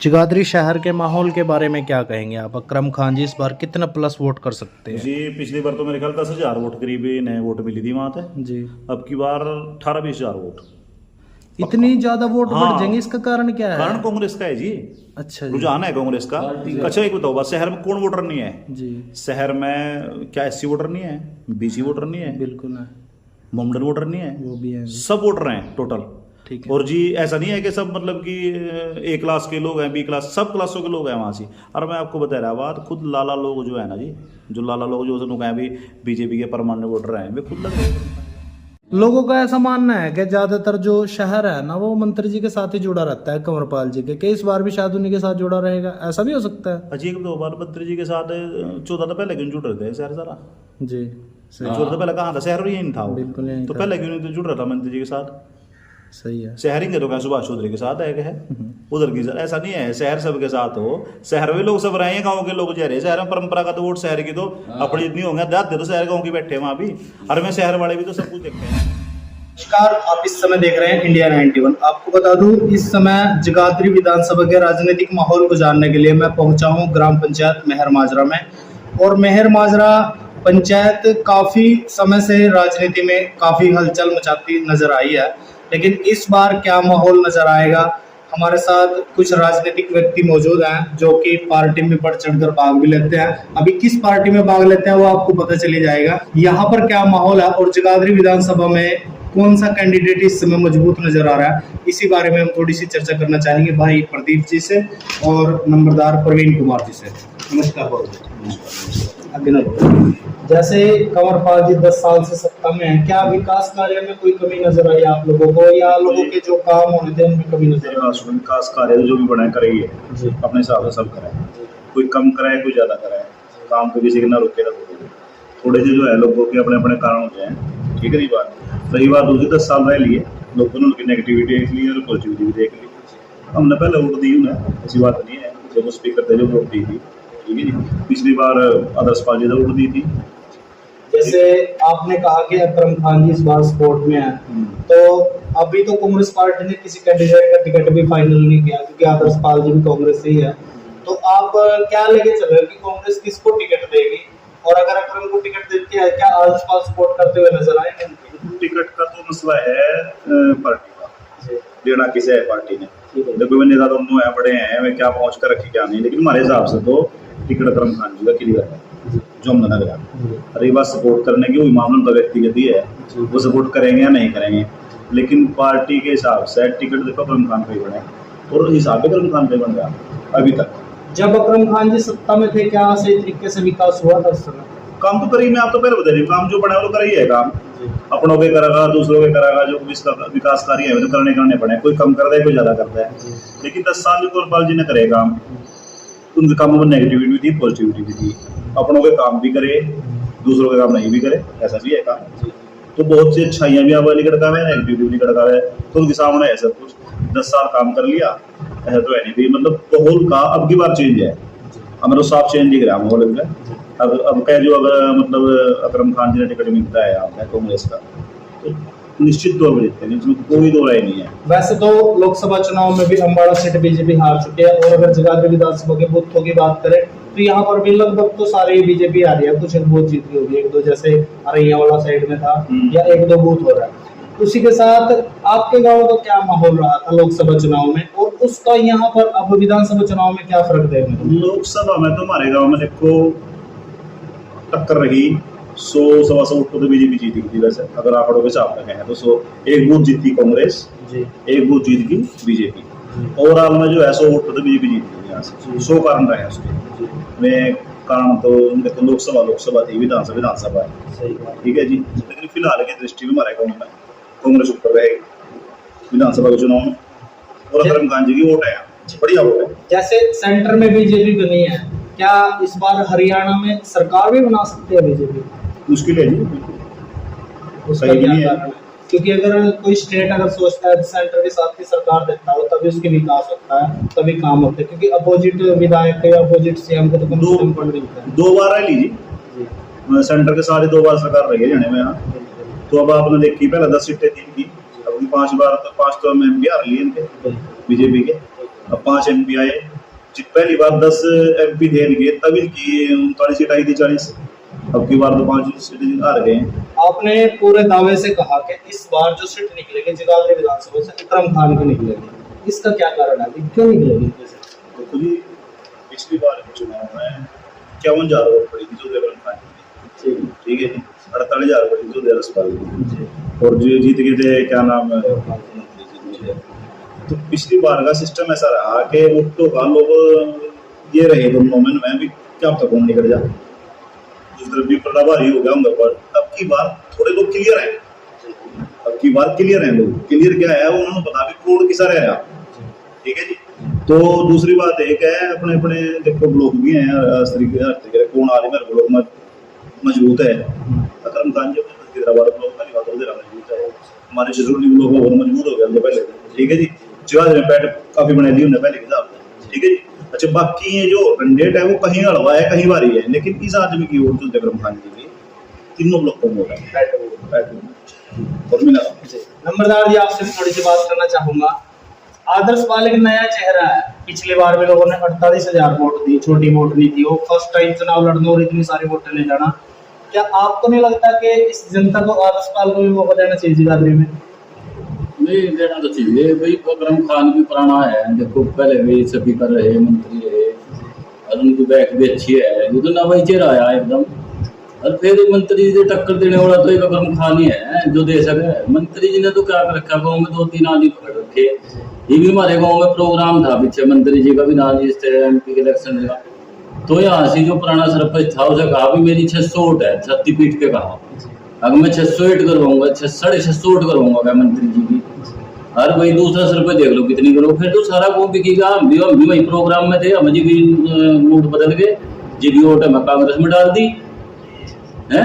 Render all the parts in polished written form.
जगाधरी शहर के माहौल के बारे में क्या कहेंगे आप? अकरम खान जी इस बार कितना प्लस वोट कर सकते हैं? जी पिछली बार तो मेरे ख्याल 10,000 वोट करीब नए वोट मिली थी वहाँ पे। जी, अब की बार 18-20,000 वोट। इतनी ज्यादा वोट बढ़ हाँ। जाएंगे, इसका कारण क्या है? कारण कांग्रेस का है जी। अच्छा जी, रुझान है कांग्रेस का। अच्छा एक बताओ बात, शहर में कौन वोटर नहीं है? जी शहर में क्या SC वोटर नहीं है, BC वोटर नहीं है, बिल्कुल है, मोमडन वोटर नहीं है, वो भी है। सब वोटर हैं टोटल। ठीक है, और जी ऐसा नहीं है कि सब मतलब कि A क्लास के लोग हैं, B क्लास, सब क्लासों के लोग हैं वहाँ से। और मैं आपको बता रहा बात, खुद लाला लोग जो है ना जी, जो लाला लोग जो उसने कहा भी BJP के परमानेंट वोटर हैं, वे खुद लग रहे हैं। लोगों का ऐसा मानना है कि ज्यादातर जो शहर है ना वो मंत्री जी के साथ ही जुड़ा रहता है, कंवरपाल जी के, कि इस बार भी शायद उन्हीं के साथ जुड़ा रहेगा, ऐसा भी हो सकता है? अजी एक दो बार मंत्री जी के साथ 14 तो पहले क्यों जुड़ रहे थे शहर सारा? जी सही, 14 तो पहले कहाँ था? शहर ही नहीं था वो। बिल्कुल यही तो था। पहले क्यों नहीं तो जुड़ रहा था मंत्री जी के साथ? सही है। शहर ही तो क्या सुभाष चौधरी के साथ है उधर की? ऐसा नहीं है शहर सबके साथ हो, शहर में लोग सब रहे हैं, गाँव के लोग जा रहे हैं शहर में। परंपरागत वोट शहर की तो अपनी इतनी होंगे, दाद तो शहर गाँव की बैठे वहाँ भी, और में शहर वाले भी तो सब कुछ देखते हैं। नमस्कार, आप इस समय देख रहे हैं इंडिया 91। आपको बता दूं, इस समय जगाधरी विधानसभा के राजनीतिक माहौल को जानने के लिए मैं पहुंचा हूं ग्राम पंचायत मेहर माजरा में। और मेहर माजरा पंचायत काफी समय से राजनीति में काफी हलचल मचाती नजर आई है, लेकिन इस बार क्या माहौल नजर आएगा? हमारे साथ कुछ राजनीतिक व्यक्ति मौजूद हैं जो कि पार्टी में बढ़ चढ़कर भाग भी लेते हैं। अभी किस पार्टी में भाग लेते हैं वो आपको पता चली जाएगा। यहाँ पर क्या माहौल है और जगाधरी विधानसभा में कौन सा कैंडिडेट इस समय मजबूत नजर आ रहा है, इसी बारे में हम थोड़ी सी चर्चा करना चाहेंगे भाई प्रदीप जी से और नंबरदार प्रवीण कुमार जी से। नमस्कार अभिनव, जैसे कंवरपाल जी 10 साल से सत्ता में है, क्या विकास कार्य में कोई कमी नजर आई आप लोगों को, या लोगों के जो काम होने थे उनमें कमी नजर आई? विकास कार्य जो भी बनाए करेंगे अपने हिसाब से सब कराए, कोई कम कराए कोई ज्यादा कराए, काम को किसी के ना रुके ना। थोड़े से जो है लोगों के अपने अपने कारण होते हैं, ठीक है नहीं बात। रही बात दूसरी 10 साल रह लिए लोगों ने उनकी नेगेटिविटी देख ली और पॉजिटिविटी भी देख ली। हमने पहले वोट दी उन्हें, ऐसी बात नहीं है, जब स्पीकर थे जो वोट दी थी, ठीक है नहीं। पिछली बार आदर्श पाल जी ने वोट दी थी। जैसे आपने कहा कि अकरम खान जी इस बार सपोर्ट में है, तो अभी तो कांग्रेस पार्टी ने किसी कैंडिडेट का टिकट भी फाइनल नहीं किया, क्योंकि आदर्श पाल जी भी कांग्रेस से ही है। तो आप क्या लेके चल रहे हो कि कांग्रेस किसको टिकट देगी, और अगर अकरम को टिकट देती है क्या आदर्श पाल सपोर्ट करते हुए नजर आएंगे? टिकट का तो मसला है पार्टी का, देना किसे है पार्टी ने। देखो वे नेता दोनों है, बड़े हैं, वे क्या पहुंच कर रखी क्या नहीं, लेकिन हमारे हिसाब से तो टिकट अकरम खान जी का क्लियर है जो हमने लग रहा। अरे बात सपोर्ट करने की, वही मामला तो व्यक्तिगत ही है, वो सपोर्ट करेंगे या नहीं करेंगे, लेकिन पार्टी के हिसाब से टिकट देखो अकरम खान पे बने, और हिसाब भी अकरम खान पे बन रहा अभी तक। जब अकरम खान जी सत्ता में थे क्या सही तरीके से विकास हुआ था उस समय? काम तो करी, मैं आप तो पहले बता रही हूँ, काम जो बना वो कर ही है काम, अपनों के करेगा दूसरों के करेगा, जो विकास कार्य है वो तो करने पड़े, कोई कम कर दे कोई ज्यादा करता है। लेकिन 10 साल जो कंवरपाल जी ने करे काम, उनके कामों में नेगेटिविटी भी थी पॉजिटिविटी भी थी, अपनों के काम भी करे दूसरों के काम नहीं भी करे, ऐसा भी है काम। तो बहुत सी अच्छाइयाँ भी वाली कड़का है, नेगेटिविटी भी कड़का है, तो उनके सामने है सब कुछ। 10 साल काम कर लिया ऐसा तो है नहीं भी, मतलब माहौल का अब की बार चेंज है, हमें तो साफ चेंज दिख रहा है माहौल में। अब कह जो अगर मतलब अकरम खान जी ने टिकट मिलता है आपने कांग्रेस का, तो निश्चित तौर पर जीतते हैं, इसमें कोई दो राय नहीं है। वैसे तो लोकसभा चुनाव में भी अम्बाड़ा सीट बीजेपी हार चुकी है, और अगर जगाधरी विधानसभा के बूथों की बात करें तो यहाँ पर भी लगभग तो सारे बीजेपी आ रही है, कुछ बूथ जीत गई होगी, एक दो जैसे अरैया वाला साइड में था, या एक दो बूथ हो रहा है। उसी के साथ आपके गांव का क्या माहौल रहा था लोकसभा चुनाव में, और उसका यहाँ पर अब विधानसभा चुनाव में क्या फर्क देखने को? लोकसभा में तो हमारे गाँव में देखो टक्कर रही, 100-125 वोट तो बीजेपी जीती थी। वैसे अगर आंकड़ों के हिसाब से कहें तो 100 एक बूथ जीती कांग्रेस, एक बूथ जीत गई बीजेपी। ओवरऑल में जो है 100 वोट तो बीजेपी जीती थी यहाँ से। 100 कारण रहे उसके में, कारण तो देखो लोकसभा थी, विधानसभा है, ठीक है जी। लेकिन फिलहाल की दृष्टि में हमारे गाँव में कांग्रेस ऊपर रहेगी विधानसभा के चुनाव में, और अकरम खान जी की वोट है, बढ़िया वोट है। जैसे सेंटर में बीजेपी बनी है, क्या इस बार हरियाणा में सरकार भी बना सकती है बीजेपी? मुश्किल है जी, उसका सही क्या नहीं है। कारण है? क्योंकि अगर कोई स्टेट अगर सोचता है सेंटर के साथ की सरकार देता हो तभी उसके विकास होता है, तभी काम होते हैं, क्योंकि अपोजिट विधायक या अपोजिट सीएम को तो कम से कम फंड मिलता है। 2 बार रह लीजिए, सेंटर के सारे 2 बार सरकार रही है हरियाणा में यहाँ। तो अब आपने देखी पहले 10 सीटें थी, अब 5 बार तो 5 तो एमपी हार लिए इनके बीजेपी के, अब 5 एमपी आए, पहली बार 10 MP थे इनके, तब इनकी 39 सीट आई थी 40। अब की बार तो 5 सीटें हार गए हैं। आपने पूरे दावे से कहा कि इस बार जो सीट निकलेगी जगाधरी विधानसभा से इकराम खान की निकलेगी, इसका क्या कारण है, क्यों निकलेगी? देखो जी, पिछली बार के चुनाव में 51,000 वोट पड़ी थी जो इकराम खान की, ठीक है जी। 48,000 पड़ी थी जो रसपाल की, और जो जीत गए थे क्या नाम है। तो पिछली बार का सिस्टम ऐसा रहा कि वोटों का लोग ये रहे दोनों में भी क्या तक कौन निकल जाए, जिस तरफ भी प्रभारी हो गया उनके ऊपर। अब की बार थोड़े लोग क्लियर हैं, अब की बार क्लियर हैं लोग। क्लियर क्या है, उन्होंने बता भी कौन किसा रह रहा, ठीक है जी। तो दूसरी बात एक है, अपने अपने देखो ब्लॉक भी हैं, हर तरीके कौन आ रही मेरे ब्लॉक में मजबूत है। अकरम खान जी हैदराबाद ब्लॉक का बात होते मजबूत है, हमारे शिजरूली ब्लॉक में बहुत मजबूत हो गया पहले, ठीक है जी। जगाधरी में पैट काफी बना दी उन्हें पहले के हिसाब से, ठीक है जी। अच्छा, बाकी ये जो कैंडिडेट है वो कहीं हलवा है कहीं बारी है, लेकिन इस आदमी की वोट जो अकरम खान जी की तीनों ब्लॉक को वोट है। और मिला नंबरदार जी, आपसे थोड़ी सी बात करना चाहूंगा। आदर्श पाल एक नया चेहरा है, पिछली बार भी लोगों ने 48,000 वोट दी, छोटी वोट नहीं थी, वो फर्स्ट टाइम चुनाव लड़ने और इतनी सारी वोट ले जाना, क्या आपको नहीं लगता कि इस जनता को आदर्श पाल को भी मौका देना चाहिए जगाधरी में? नहीं, देना तो चाहिए भाई। अकरम खान भी पुराना है, देखो पहले भी सभी कर रहे मंत्री रहे और उनकी बैक भी अच्छी है, ये तो नवा ही चेहरा आया एकदम। और फिर मंत्री जी टक्कर देने वाला तो एक अकरम खान ही है जो दे सके। मंत्री जी ने तो क्या कर रखा, गाँव में 2-3 आदमी पकड़ रखे। ये भी हमारे गाँव में प्रोग्राम था पीछे, मंत्री जी का भी नाम जिस MP के इलेक्शन का, तो यहाँ से जो पुराना सरपंच था उसे कहा भी मेरी 600 वोट है, छत्ती पीट के कहा अगर मैं 600 वोट करवाऊंगा, 650 वोट करवाऊंगा क्या मंत्री जी की। और भाई दूसरा सरपंच देख लो कितनी करो, फिर तो सारा वो बिकेगा। हम भी वही प्रोग्राम में थे, हम जी भी मूड बदल गए, जी भी वोट मैं कांग्रेस में डाल दी है।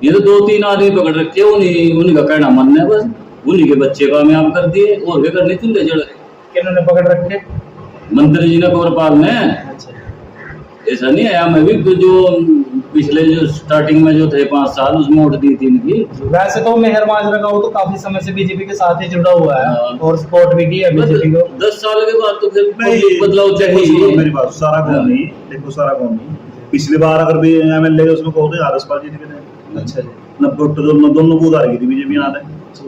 ये तो 2-3 आदमी पकड़ रखे, उन्हीं का कहना मानना है बस, उन्हीं के बच्चे कामयाब कर दिए और क्या करने चूल्हे जड़। किन्होंने पकड़ रखे? मंत्री जी ने, कौरपाल ने। ऐसा नहीं है, हमें भी जो पिछले जो स्टार्टिंग में जो थे 5 साल उसमें वोट दी थी इनकी। वैसे तो मेहर माजरा का वो तो काफी समय से बीजेपी के साथ ही जुड़ा हुआ है और सपोर्ट भी किया बीजेपी को। 10 साल के बाद तो फिर बदलाव चाहिए। मेरी बात सारा कौन नहीं, देखो सारा कौन नहीं। पिछली बार अगर भी MLA उसमें कहोगे आदर्श पाल जीत गए। अच्छा जी, 90 दोनों बूथ आ गई थी बीजेपी यहाँ है,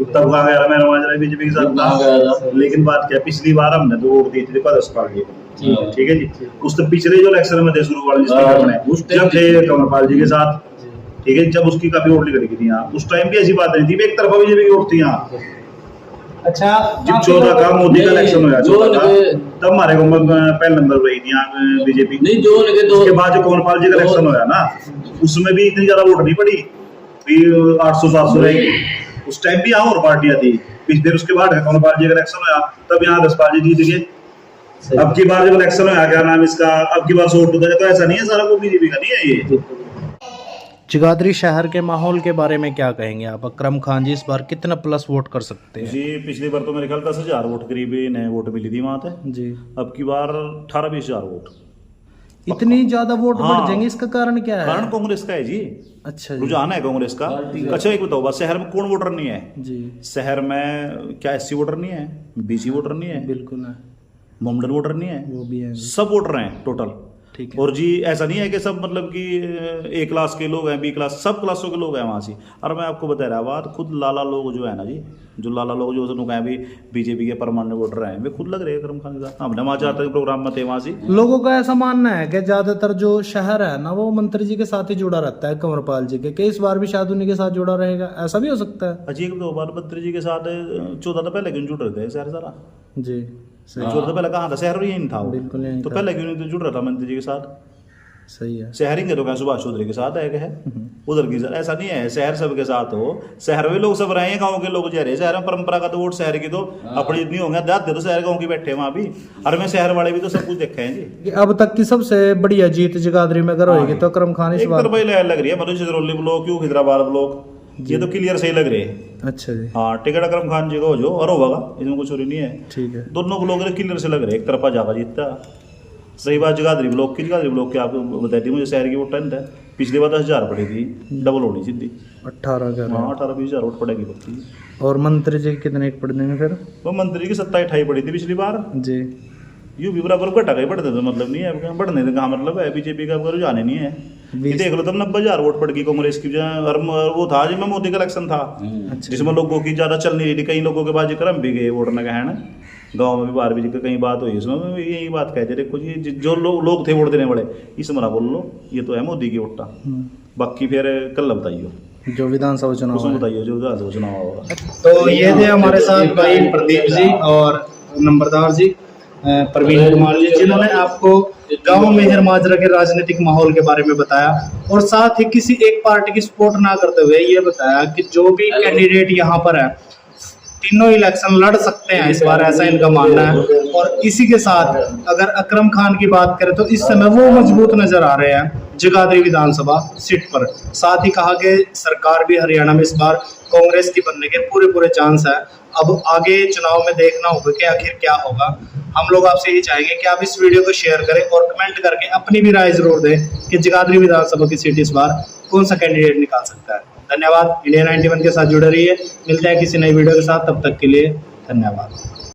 तब कहा गया मेरा माजरा बीजेपी के साथ। लेकिन बात क्या, पिछली बार हमने तो वोट दी थी आदर्श पाल जी, ठीक है जी। उससे पिछले जो इलेक्शन में थे शुरू वाले जब थे कंवरपाल जी के साथ, ठीक है, जब उसकी काफी वोट निकल गई थी यहाँ, उस टाइम भी ऐसी बात नहीं थी, एक तरफा बीजेपी की वोट थी यहाँ। अच्छा, जब 14 का मोदी का इलेक्शन हुआ, 14 का, तब हमारे को पहले नंबर पर थी यहाँ बीजेपी। नहीं, जो उसके बाद जो कंवरपाल जी का इलेक्शन हुआ ना, उसमें भी इतनी ज्यादा वोट नहीं पड़ी, 800-700 रहेगी। उस टाइम भी यहाँ और पार्टियां थी। फिर उसके बाद कंवरपाल जी का इलेक्शन हुआ, तब यहाँ आदर्श जी जीत गए। अब की बार जब इलेक्शन में आ गया नाम इसका, अब की बार वोट तो ऐसा नहीं है, सारा को बीजेपी का नहीं है ये। जगाधरी शहर के माहौल के बारे में क्या कहेंगे आप? अकरम खान जी इस बार कितना प्लस वोट कर सकते हैं? जी, पिछली बार तो मेरे ख्याल 10,000 वोट करीब नए वोट मिली थी वहां पे जी। अब की बार 18-20,000 वोट। इतनी ज्यादा वोट बढ़ जाएंगे, इसका कारण क्या है? कारण कांग्रेस का है जी। अच्छा, रुझान है कांग्रेस का। अच्छा, एक बताओ बात, शहर में कौन वोटर नहीं है जी? शहर में क्या SC वोटर नहीं है, BC वोटर नहीं है? बिल्कुल है। मोमडन वोटर नहीं है, वो भी है, सब वोटर हैं टोटल, ठीक है। और जी ऐसा नहीं है कि सब मतलब कि A क्लास के लोग हैं, B क्लास, सब क्लासों के लोग हैं वहाँ से। और मैं आपको बता रहा बात, खुद लाला लोग जो है ना जी, जो लाला लोग जो कहें भी बीजेपी के परमानेंट वोटर हैं, वे खुद लग रहे हैं अकरम खान के साथ। हमने वहाँ जाते प्रोग्राम में थे, वहाँ से लोगों का ऐसा मानना है कि ज्यादातर जो शहर है ना वो मंत्री जी के साथ ही जुड़ा रहता है, कंवरपाल जी के, इस बार भी शायद उन्हीं के साथ जुड़ा रहेगा, ऐसा भी हो सकता है? अजीब 2 बार मंत्री जी के साथ 14 तो पहले क्यों जुड़ रहे थे शहर सारा जी? 14 तो पहले कहाँ था, शहर यही था, बिल्कुल तो पहले क्यों नहीं जुड़ रहा था मंत्री जी के साथ? सही है। शहरिंग तो क्या सुभाष चौधरी के साथ है क्या है उधर की, ऐसा नहीं है शहर सबके साथ हो। शहर में लोग सब रहे हैं, गाँव के लोग जा रहे, शहर में परंपरागत वोट शहर की तो अपनी इतनी होंगे, जाते तो शहर गाँव की बैठे वहाँ भी, और मैं शहर वाले भी तो सब कुछ देखे हैं जी। अब तक की सबसे बढ़िया जीत जगाधरी में अगर होगी तो अकरम खान इस बार लग रही है, मतलब चित्रौली ब्लॉक क्यों हैदराबाद ब्लॉक, ये तो क्लियर सही लग रहे हैं। अच्छा जी, हाँ, टिकट अकरम खान जी का हो जो और होगा, इसमें कुछ चोरी नहीं है, ठीक है। दोनों ब्लॉक क्लियर से लग रहे हैं, एक तरफा जावा जीतता। सही बात जगाधरी ब्लॉक की, जगाधरी ब्लॉक की आपको बताई थी मुझे, शहर की वोट 10 है, पिछली बार 10,000 पड़ी थी, डबल होनी सीधी 18-20,000 वोट पड़ेगी पक्की। और मंत्री जी कितने पड़ देंगे फिर? वो मंत्री की 27-28 पड़ी थी पिछली बार जी, यूपी बराबर घटा कहीं बढ़ते तो मतलब नहीं है, अब बढ़ने का कहाँ मतलब है, बीजेपी का रुझान ही नहीं है। ये देख लो तब 90,000 वोट पड़ गई कांग्रेस की, और वो था जिसमें मोदी का इलेक्शन था, जिसमें लोगों की ज़्यादा चल नहीं रही थी, कई लोगों के बाद क्रम भी गए वोट न कहना, गाँव में भी बाहर भी कहीं बात हुई, उसमें यही बात कहते देखो जी जो लोग थे वोट देने वाले, इस मना बोल लो ये तो है मोदी की वोटा, बाकी फिर कल बताइए जो विधानसभा चुनाव उसमें है। बताइए जो विधानसभा चुनाव होगा। तो ये थे हमारे साथ भाई प्रदीप जी और नंबरदार जी, प्रवीण कुमार जी, जिन्होंने आपको गांव मेहर माजरा के राजनीतिक माहौल के बारे में बताया, और साथ ही किसी एक पार्टी की सपोर्ट ना करते हुए ये बताया कि जो भी कैंडिडेट यहाँ पर है तीनों इलेक्शन लड़ सकते हैं इस बार, ऐसा इनका मानना है। और इसी के साथ अगर अकरम खान की बात करें तो इस समय वो मजबूत नजर आ रहे हैं जगाधरी विधानसभा सीट पर। साथ ही कहा कि सरकार भी हरियाणा में इस बार कांग्रेस की बनने के पूरे चांस है। अब आगे चुनाव में देखना होगा कि आखिर क्या होगा। हम लोग आपसे यही चाहेंगे कि आप इस वीडियो को शेयर करें और कमेंट करके अपनी भी राय जरूर दें कि जगाधरी विधानसभा की सीट इस बार कौन सा कैंडिडेट निकाल सकता है। धन्यवाद। इंडिया 91 के साथ जुड़े रहिए, मिलते हैं किसी नई वीडियो के साथ, तब तक के लिए धन्यवाद।